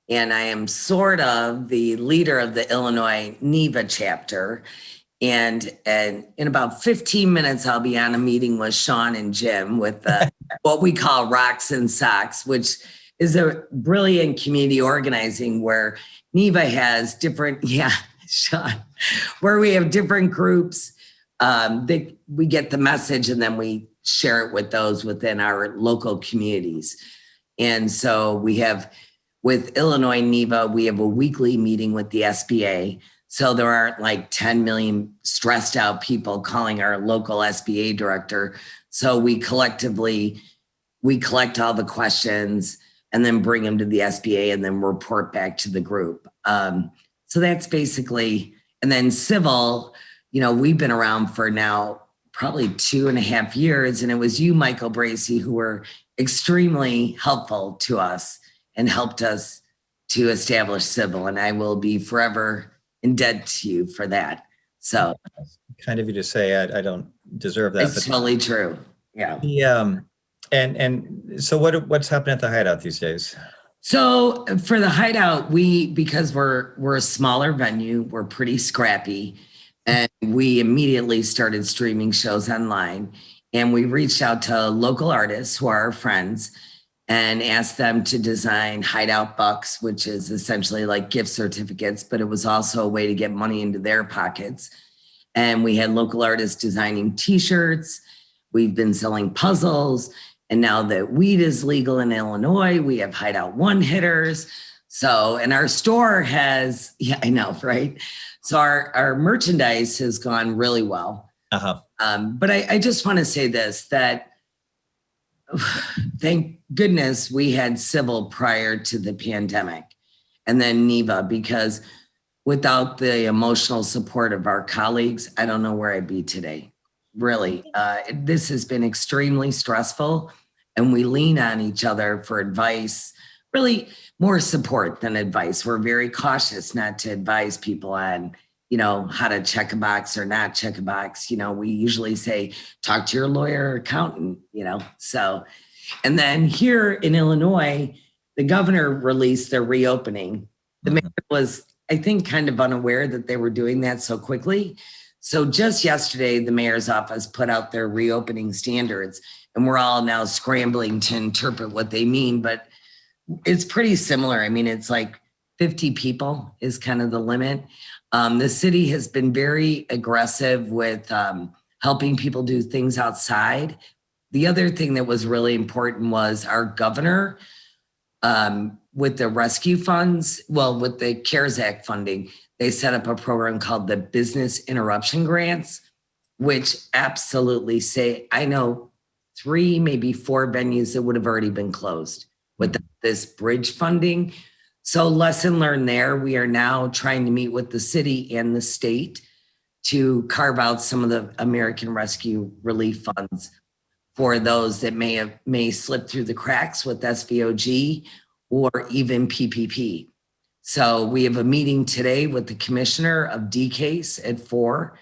and I am sort of the leader of the Illinois NIVA chapter. And in about 15 minutes, I'll be on a meeting with Sean and Jim with what we call Rocks and Socks, which is a brilliant community organizing where NIVA has different, Sean, where we have different groups that we get the message and then we share it with those within our local communities. And so we have, with Illinois NIVA, we have a weekly meeting with the SBA. So there aren't like 10 million stressed out people calling our local SBA director. So we collect all the questions and then bring them to the SBA and then report back to the group. So that's basically, and then civil, we've been around for now probably 2.5 years. And it was you, Michael Bracy, who were extremely helpful to us and helped us to establish civil. And I will be forever in debt to you for that. So kind of you to say I don't deserve that. It's totally true. Yeah. And so what's happening at the Hideout these days? So for the Hideout, because we're a smaller venue, we're pretty scrappy, and we immediately started streaming shows online. And we reached out to local artists who are our friends and asked them to design Hideout bucks, which is essentially like gift certificates, but it was also a way to get money into their pockets. And we had local artists designing t-shirts. We've been selling puzzles. And now that weed is legal in Illinois, we have Hideout one hitters. So, and our store has, I know, right? So our merchandise has gone really well. But I just want to say this, that thank goodness we had civil prior to the pandemic and then NIVA, because without the emotional support of our colleagues, I don't know where I'd be today. Really, this has been extremely stressful, and we lean on each other for advice, really more support than advice. We're very cautious not to advise people on, how to check a box or not check a box. We usually say, talk to your lawyer or accountant, so. And then here in Illinois, the governor released their reopening. The mayor was, I think, kind of unaware that they were doing that so quickly. So just yesterday, the mayor's office put out their reopening standards, and we're all now scrambling to interpret what they mean, but it's pretty similar. I mean, it's like 50 people is kind of the limit. The city has been very aggressive with helping people do things outside. The other thing that was really important was our governor, with the rescue funds, with the CARES Act funding, they set up a program called the Business Interruption Grants, which absolutely I know 3, maybe 4 venues that would have already been closed with this bridge funding. So lesson learned there. We are now trying to meet with the city and the state to carve out some of the American Rescue Relief Funds for those that may slip through the cracks with SVOG or even PPP. So we have a meeting today with the commissioner of DCASE at 4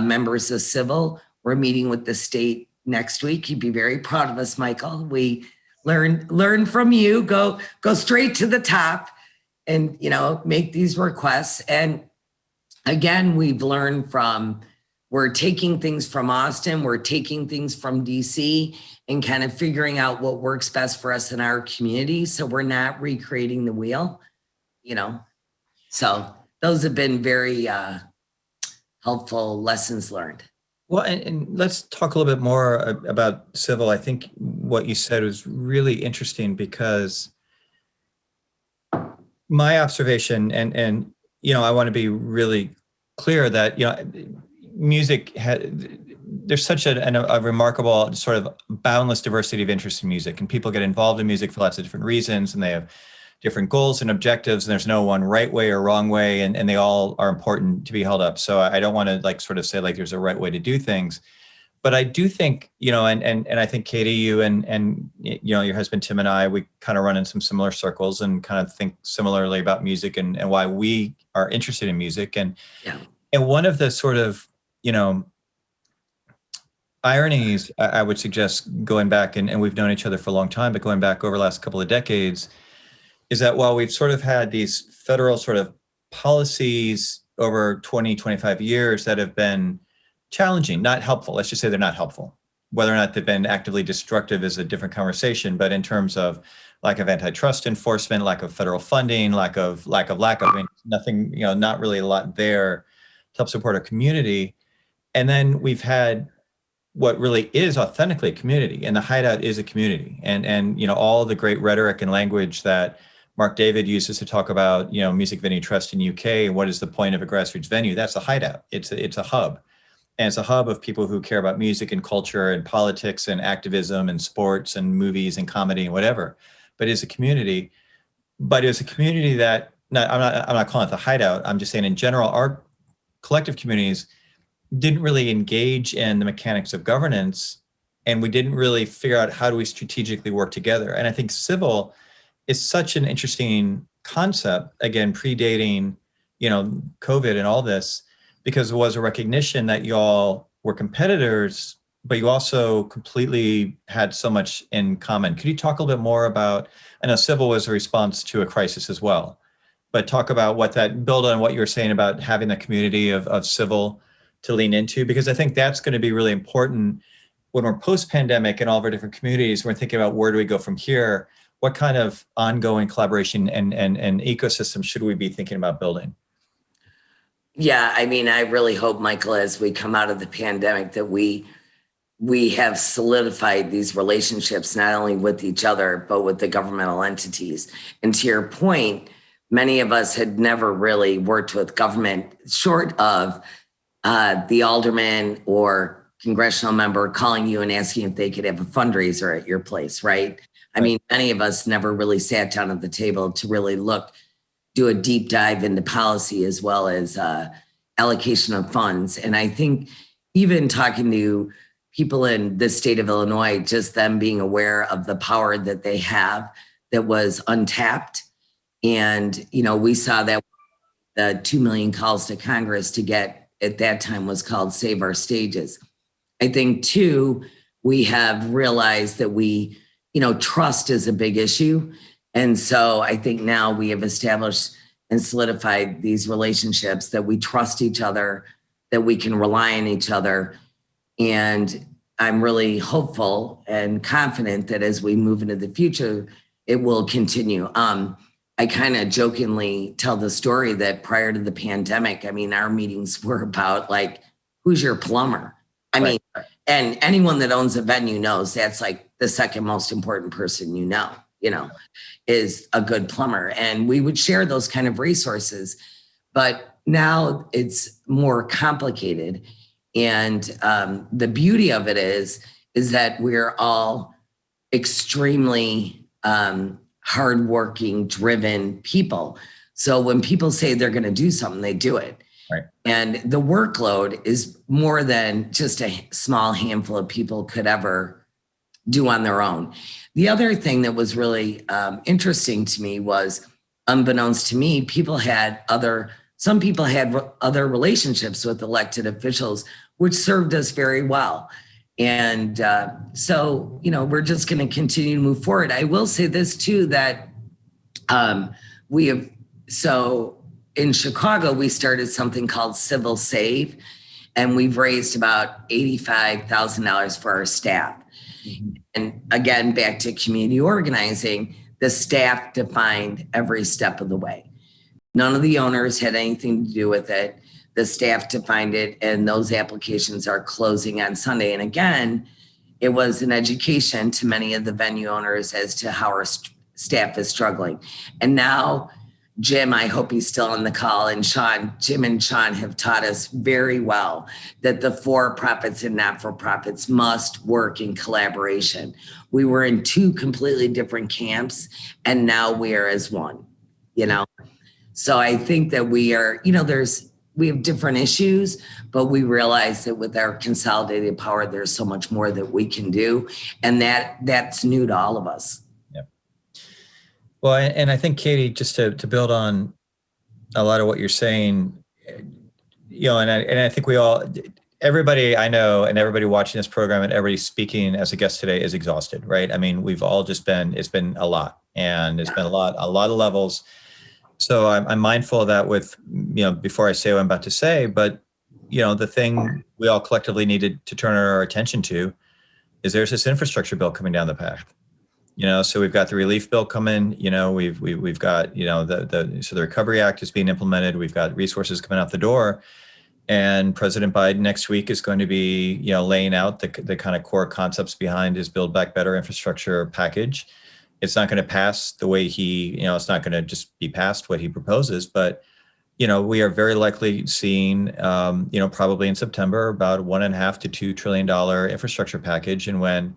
members of civil. We're meeting with the state next week. You'd be very proud of us, Michael. We learn from you, go straight to the top and, make these requests. And again, we've learned we're taking things from Austin, we're taking things from DC and kind of figuring out what works best for us in our community. So we're not recreating the wheel, so those have been very helpful lessons learned. Well, and let's talk a little bit more about civil. I think what you said was really interesting because my observation, and I want to be really clear that, music there's such a remarkable sort of boundless diversity of interest in music, and people get involved in music for lots of different reasons, and they have different goals and objectives, and there's no one right way or wrong way, and they all are important to be held up. So I don't want to sort of say there's a right way to do things, But I do think, and I think Katie, you and your husband Tim and I, we kind of run in some similar circles and kind of think similarly about music and why we are interested in music. And one of the sort of, ironies I would suggest going back, and we've known each other for a long time, but going back over the last couple of decades, is that while we've sort of had these federal sort of policies over 20, 25 years that have been challenging, not helpful. Let's just say they're not helpful. Whether or not they've been actively destructive is a different conversation. But in terms of lack of antitrust enforcement, lack of federal funding, lack of, I mean, nothing, not really a lot there to help support our community. And then we've had what really is authentically a community, and the Hideout is a community. And all the great rhetoric and language that Mark David uses to talk about, music venue trust in UK and what is the point of a grassroots venue. That's a Hideout. It's a hub. And it's a hub of people who care about music and culture and politics and activism and sports and movies and comedy and whatever. But it's a community. But it's a community that, I'm not calling it the Hideout. I'm just saying in general, our collective communities didn't really engage in the mechanics of governance, and we didn't really figure out how do we strategically work together. And I think civil is such an interesting concept, again, predating, COVID and all this, because it was a recognition that y'all were competitors, but you also completely had so much in common. Could you talk a little bit more about, I know civil was a response to a crisis as well, but talk about build on what you were saying about having the community of civil to lean into, because I think that's going to be really important when we're post-pandemic in all of our different communities. We're thinking about where do we go from here? What kind of ongoing collaboration and ecosystem should we be thinking about building? Yeah, I mean, I really hope, Michael, as we come out of the pandemic, that we have solidified these relationships, not only with each other, but with the governmental entities. And to your point, many of us had never really worked with government short of the alderman or congressional member calling you and asking if they could have a fundraiser at your place, right? I mean, many of us never really sat down at the table to really do a deep dive into policy as well as allocation of funds. And I think even talking to people in the state of Illinois, just them being aware of the power that they have that was untapped. And, we saw that the 2 million calls to Congress to get, at that time was called Save Our Stages. I think too, we have realized that trust is a big issue. And so I think now we have established and solidified these relationships that we trust each other, that we can rely on each other. And I'm really hopeful and confident that as we move into the future, it will continue. I kind of jokingly tell the story that prior to the pandemic, I mean, our meetings were about like, who's your plumber? I mean, and anyone that owns a venue knows that's like the second most important person is a good plumber. And we would share those kind of resources. But now it's more complicated. And the beauty of it is that we're all extremely hardworking, driven people. So when people say they're going to do something, they do it. Right. And the workload is more than just a small handful of people could ever do on their own. The other thing that was really interesting to me was, unbeknownst to me, some people had other relationships with elected officials, which served us very well. And so, we're just going to continue to move forward. I will say this too, that in Chicago, we started something called Civil Save, and we've raised about $85,000 for our staff. Mm-hmm. And again, back to community organizing, the staff defined every step of the way. None of the owners had anything to do with it. The staff defined it, and those applications are closing on Sunday. And again, it was an education to many of the venue owners as to how our staff is struggling. And now, Jim, I hope he's still on the call, and Jim and Sean have taught us very well that the for-profits and not-for-profits must work in collaboration. We were in two completely different camps, and now we are as one, So I think that we are, we have different issues, but we realize that with our consolidated power, there's so much more that we can do. And that's new to all of us. Yeah. Well, and I think, Katie, just to build on a lot of what you're saying, and I think everybody I know and everybody watching this program and everybody speaking as a guest today is exhausted, right? I mean, we've all it's been a lot, and it's been a lot of levels. So I'm mindful of that with, before I say what I'm about to say, but, the thing we all collectively needed to turn our attention to is there's this infrastructure bill coming down the path. So we've got the relief bill coming, we've got, so the Recovery Act is being implemented. We've got resources coming out the door, and President Biden next week is going to be, laying out the kind of core concepts behind his Build Back Better infrastructure package. It's not going to pass the way it's not going to just be passed what he proposes, but, we are very likely seeing, probably in September, about $1.5 to $2 trillion infrastructure package. And when,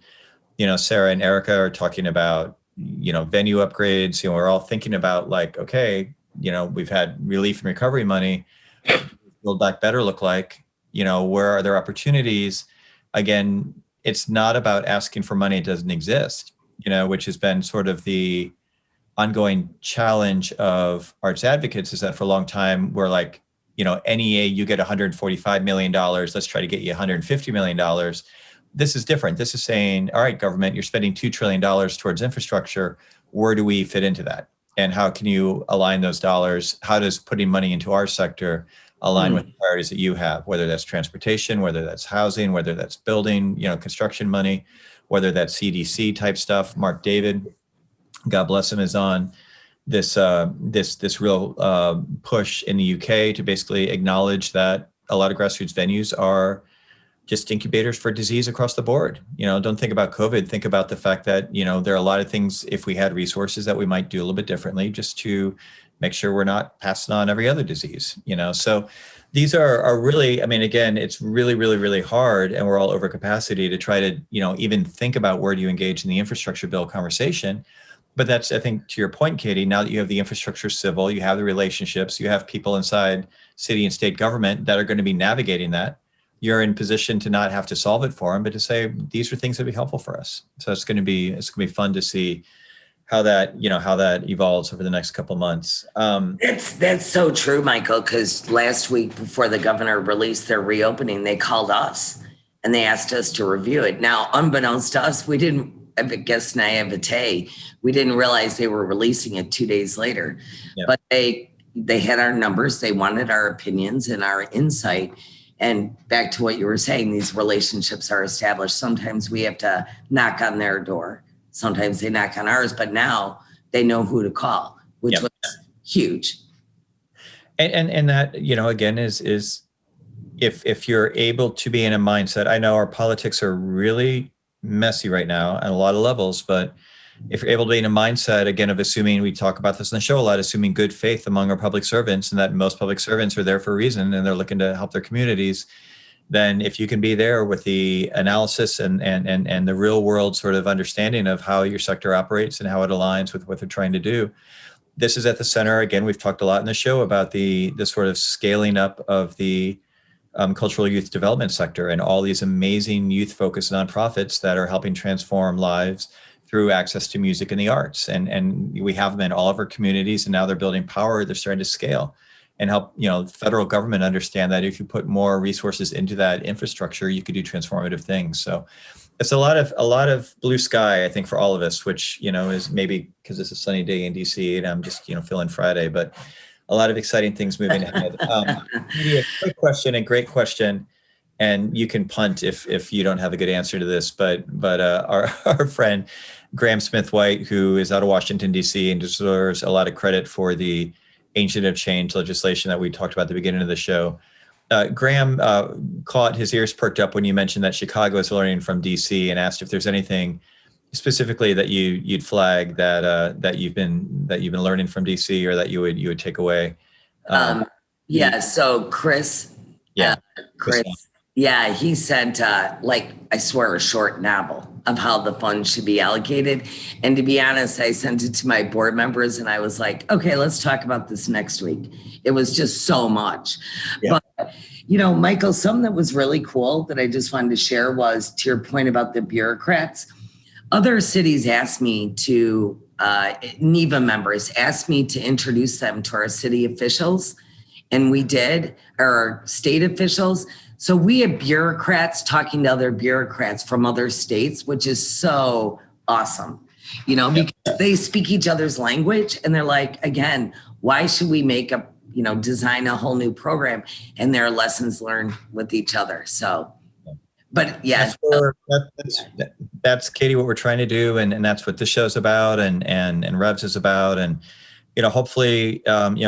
Sara and Erica are talking about, venue upgrades, we're all thinking about like, okay, we've had relief and recovery money. Build Back Better look like? Where are there opportunities? Again, it's not about asking for money that doesn't exist, which has been sort of the ongoing challenge of arts advocates, is that for a long time we're like, NEA, you get $145 million. Let's try to get you $150 million. This is different. This is saying, all right, government, you're spending $2 trillion towards infrastructure. Where do we fit into that? And how can you align those dollars? How does putting money into our sector align with the priorities that you have, whether that's transportation, whether that's housing, whether that's building, construction money, whether that's CDC type stuff. Mark David, God bless him, is on this real push in the UK to basically acknowledge that a lot of grassroots venues are just incubators for disease across the board. Don't think about COVID. Think about the fact that, there are a lot of things, if we had resources, that we might do a little bit differently just to make sure we're not passing on every other disease, So these are really, again, it's really, really, really hard, and we're all over capacity to try to, even think about where do you engage in the infrastructure bill conversation. But that's, I think, to your point, Katie, now that you have the infrastructure civil, you have the relationships, you have people inside city and state government that are going to be navigating that. You're in position to not have to solve it for them, but to say, these are things that would be helpful for us. So it's going to be fun to see how that evolves over the next couple of months. That's so true, Michael, because last week before the governor released their reopening, they called us and they asked us to review it. Now, unbeknownst to us, we didn't, I guess naivete, we didn't realize they were releasing it 2 days later. Yeah. But they had our numbers, they wanted our opinions and our insight. And back to what you were saying, these relationships are established. Sometimes we have to knock on their door. Sometimes they knock on ours, but now they know who to call, which was huge. And that, again, is if you're able to be in a mindset, I know our politics are really messy right now at a lot of levels, but if you're able to be in a mindset, again, of assuming, we talk about this in the show a lot, assuming good faith among our public servants, and that most public servants are there for a reason and they're looking to help their communities, then if you can be there with the analysis and the real world sort of understanding of how your sector operates and how it aligns with what they're trying to do, this is at the center. Again, we've talked a lot in the show about the sort of scaling up of the cultural youth development sector and all these amazing youth-focused nonprofits that are helping transform lives through access to music and the arts. And we have them in all of our communities, and now they're building power. They're starting to scale and help, the federal government understand that if you put more resources into that infrastructure, you could do transformative things. So it's a lot of blue sky, I think, for all of us, which, is maybe because it's a sunny day in DC and I'm just, feeling Friday, but a lot of exciting things moving ahead. Maybe a quick question, and great question, and you can punt if you don't have a good answer to this, but our friend Graham Smith White, who is out of Washington, D.C. and deserves a lot of credit for the Agent of Change legislation that we talked about at the beginning of the show. Graham caught his ears perked up when you mentioned that Chicago is learning from D.C. and asked if there's anything specifically that you'd flag that you've been learning from DC, or that you would take away. So Chris, he sent I swear, a short novel of how the funds should be allocated. And to be honest, I sent it to my board members and I was like, okay, let's talk about this next week. It was just so much. Yeah. But, Michael, something that was really cool that I just wanted to share was, to your point about the bureaucrats, other cities asked me to, NIVA members asked me to introduce them to our city officials. And we did, our state officials. So we have bureaucrats talking to other bureaucrats from other states, which is so awesome, because they speak each other's language and they're like, again, why should we design a whole new program? And there are lessons learned with each other. So, but yeah. That's Katie, what we're trying to do. And that's what this show's about and Revs is about. And, hopefully,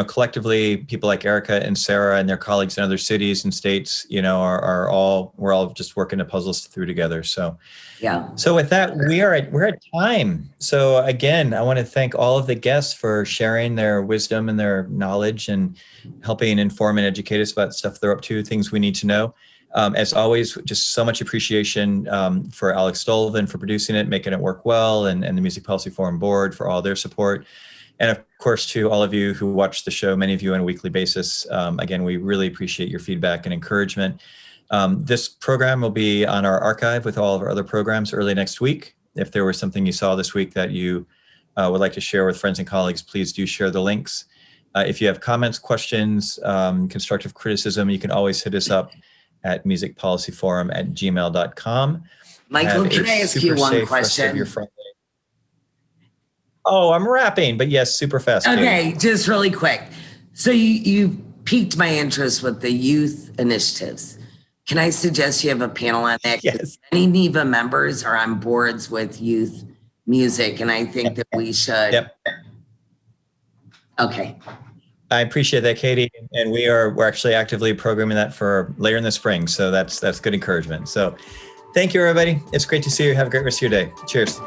collectively, people like Erica and Sara and their colleagues in other cities and states, we're all just working to puzzle through together. So, yeah. So with that, we're at time. So again, I want to thank all of the guests for sharing their wisdom and their knowledge and helping inform and educate us about stuff they're up to, things we need to know. As always, just so much appreciation for Alex Stolven for producing it, making it work well, and the Music Policy Forum board for all their support. And of course, to all of you who watch the show, many of you on a weekly basis, again, we really appreciate your feedback and encouragement. This program will be on our archive with all of our other programs early next week. If there was something you saw this week that you would like to share with friends and colleagues, please do share the links. If you have comments, questions, constructive criticism, you can always hit us up at musicpolicyforum@gmail.com. Michael, can I ask you one question? Oh, I'm rapping, but yes, super fast. Okay, just really quick. So you piqued my interest with the youth initiatives. Can I suggest you have a panel on that? Yes. Many NIVA members are on boards with youth music, and I think that we should. Yep. Okay. I appreciate that, Katie, and we're actually actively programming that for later in the spring. So that's good encouragement. So thank you, everybody. It's great to see you. Have a great rest of your day. Cheers.